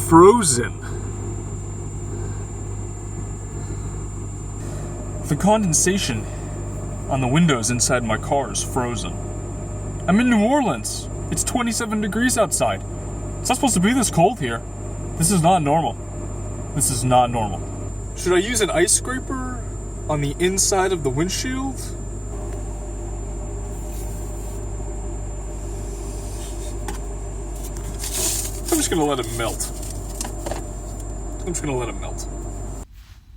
frozen. The condensation on the windows inside my car is frozen. I'm in New Orleans. It's 27 degrees outside. It's not supposed to be this cold here. This is not normal. This is not normal. Should I use an ice scraper on the inside of the windshield? I'm just gonna let it melt.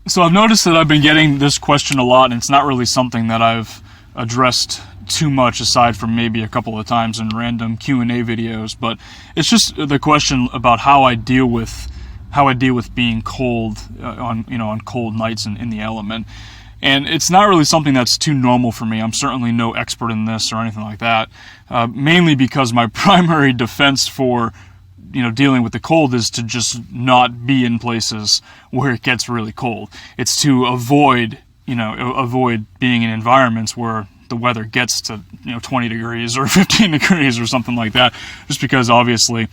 So I've noticed that I've been getting this question a lot, and it's not really something that I've addressed too much aside from maybe a couple of times in random Q&A videos, but it's just the question about how I deal with being cold on cold nights in the element. And it's not really something that's too normal for me. I'm certainly no expert in this or anything like that, mainly because my primary defense for dealing with the cold is to just not be in places where it gets really cold. It's to avoid being in environments where the weather gets to 20 degrees or 15 degrees or something like that, just because obviously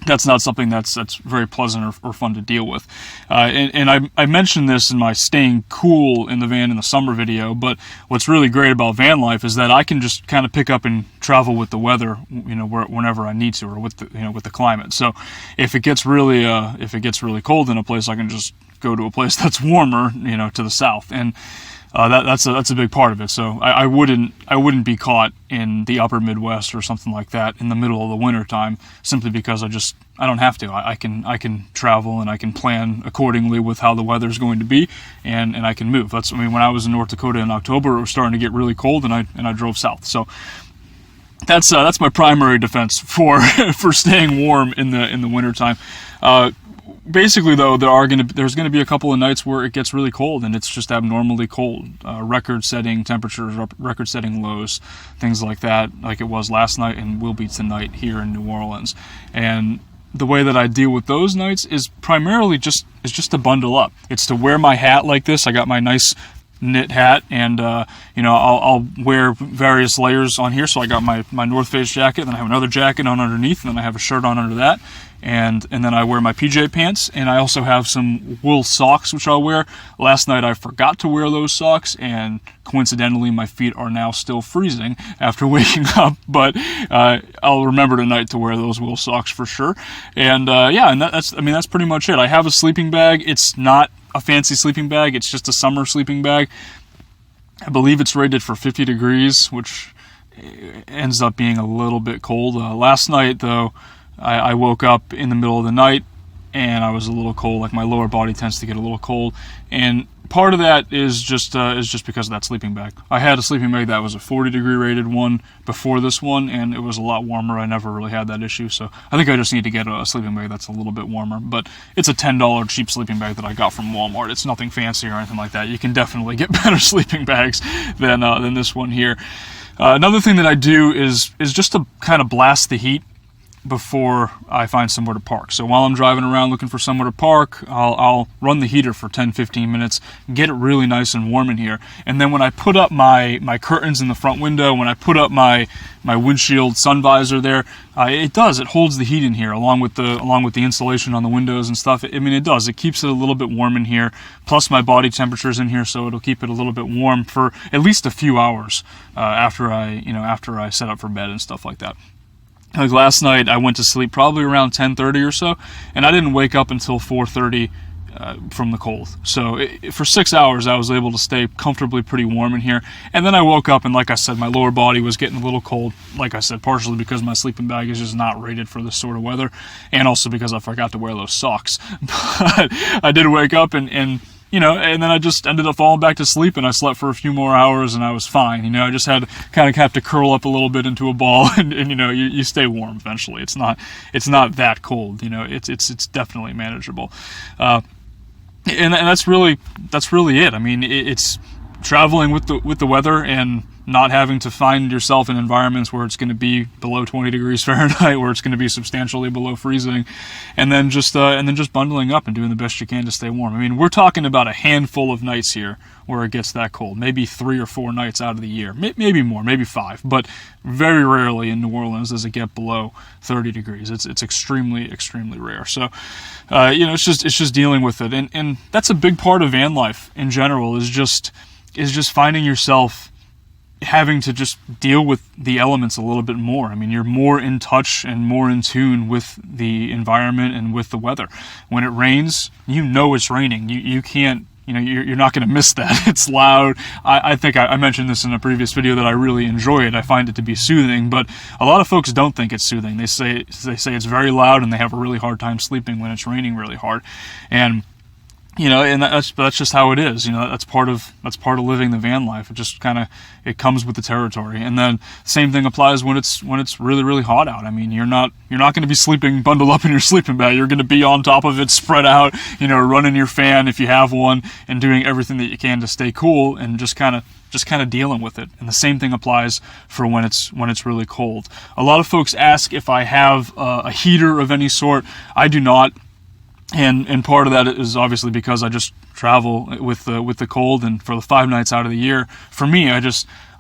that's not something that's very pleasant or fun to deal with. And I mentioned this in my staying cool in the van in the summer video, but what's really great about van life is that I can just kind of pick up and travel with the weather, whenever I need to, or with the climate. So if it gets really cold in a place, I can just go to a place that's warmer, to the south. And that's a big part of it. So I wouldn't be caught in the upper Midwest or something like that in the middle of the winter time, simply because I don't have to. I can travel and I can plan accordingly with how the weather's going to be, and I can move. When I was in North Dakota in October, it was starting to get really cold, and I drove south. So that's my primary defense for staying warm in the wintertime. Basically, though, there's going to be a couple of nights where it gets really cold, and it's just abnormally cold. Record-setting temperatures, record-setting lows, things like that, like it was last night and will be tonight here in New Orleans. And the way that I deal with those nights is primarily just to bundle up. It's to wear my hat like this. I got my nice knit hat, and I'll wear various layers on here. So I got my North Face jacket, then I have another jacket on underneath, and then I have a shirt on under that. And then I wear my PJ pants, and I also have some wool socks, which I'll wear. Last night I forgot to wear those socks, and coincidentally my feet are now still freezing after waking up, but I'll remember tonight to wear those wool socks for sure. And that's pretty much it. I have a sleeping bag. It's not a fancy sleeping bag. It's just a summer sleeping bag. I believe it's rated for 50 degrees, which ends up being a little bit cold. Last night, though, I woke up in the middle of the night and I was a little cold. Like, my lower body tends to get a little cold, and part of that is just because of that sleeping bag. I had a sleeping bag that was a 40 degree rated one before this one, and it was a lot warmer. I never really had that issue, so I think I just need to get a sleeping bag that's a little bit warmer. But it's a $10 cheap sleeping bag that I got from Walmart. It's nothing fancy or anything like that. You can definitely get better sleeping bags than this one here. Another thing that I do is just to kind of blast the heat before I find somewhere to park. So while I'm driving around looking for somewhere to park, I'll run the heater for 10-15 minutes, get it really nice and warm in here, and then when I put up my curtains in the front window, when I put up my windshield sun visor there, it holds the heat in here along with the insulation on the windows and stuff. It does. It keeps it a little bit warm in here. Plus my body temperature's in here, so it'll keep it a little bit warm for at least a few hours after I set up for bed and stuff like that. Like last night, I went to sleep probably around 10:30 or so, and I didn't wake up until 4:30 from the cold. So for 6 hours, I was able to stay comfortably pretty warm in here. And then I woke up, and like I said, my lower body was getting a little cold. Like I said, partially because my sleeping bag is just not rated for this sort of weather, and also because I forgot to wear those socks. But I did wake up, and then I just ended up falling back to sleep, and I slept for a few more hours, and I was fine. I just had to curl up a little bit into a ball, and you stay warm eventually. It's not that cold. It's definitely manageable. And that's really it. It's traveling with the weather and not having to find yourself in environments where it's going to be below 20 degrees Fahrenheit, where it's going to be substantially below freezing, and then just bundling up and doing the best you can to stay warm. I mean, we're talking about a handful of nights here where it gets that cold, maybe 3 or 4 nights out of the year, maybe more, maybe 5, but very rarely in New Orleans does it get below 30 degrees. It's extremely, extremely rare. So, it's just dealing with it, and that's a big part of van life in general, is just finding yourself having to just deal with the elements a little bit more. I mean, you're more in touch and more in tune with the environment and with the weather. When it rains, it's raining. You can't, you're not going to miss that. It's loud. I think I mentioned this in a previous video that I really enjoy it. I find it to be soothing, but a lot of folks don't think it's soothing. They say it's very loud, and they have a really hard time sleeping when it's raining really hard. And and that's just how it is. That's part of living the van life. It just it comes with the territory. And then same thing applies when it's really, really hot out. I mean, you're not going to be sleeping bundled up in your sleeping bag. You're going to be on top of it, spread out, running your fan if you have one, and doing everything that you can to stay cool, and just kind of dealing with it. And the same thing applies for when it's really cold. A lot of folks ask if I have a heater of any sort. I do not. And part of that is obviously because I just travel with the cold, and for the 5 nights out of the year, for me, I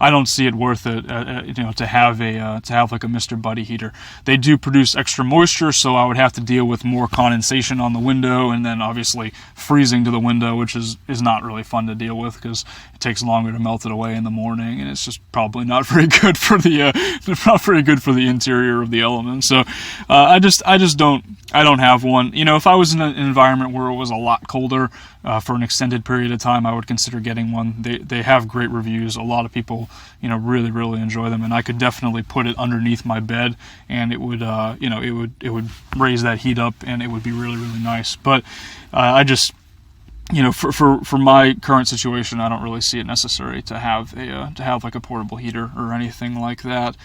don't see it worth it, to have like a Mr. Buddy heater. They do produce extra moisture, so I would have to deal with more condensation on the window, and then obviously freezing to the window, which is not really fun to deal with because it takes longer to melt it away in the morning, and it's just probably not very good for the interior of the element. So I don't have one. If I was in an environment where it was a lot colder for an extended period of time, I would consider getting one. They have great reviews. A lot of people, really, really enjoy them, and I could definitely put it underneath my bed, and it would, it would raise that heat up, and it would be really, really nice. But I just, for my current situation, I don't really see it necessary to have like a portable heater or anything like that.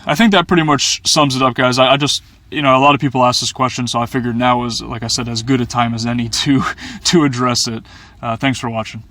I think that pretty much sums it up, guys. I just, a lot of people ask this question, so I figured now is, like I said, as good a time as any to address it. Thanks for watching.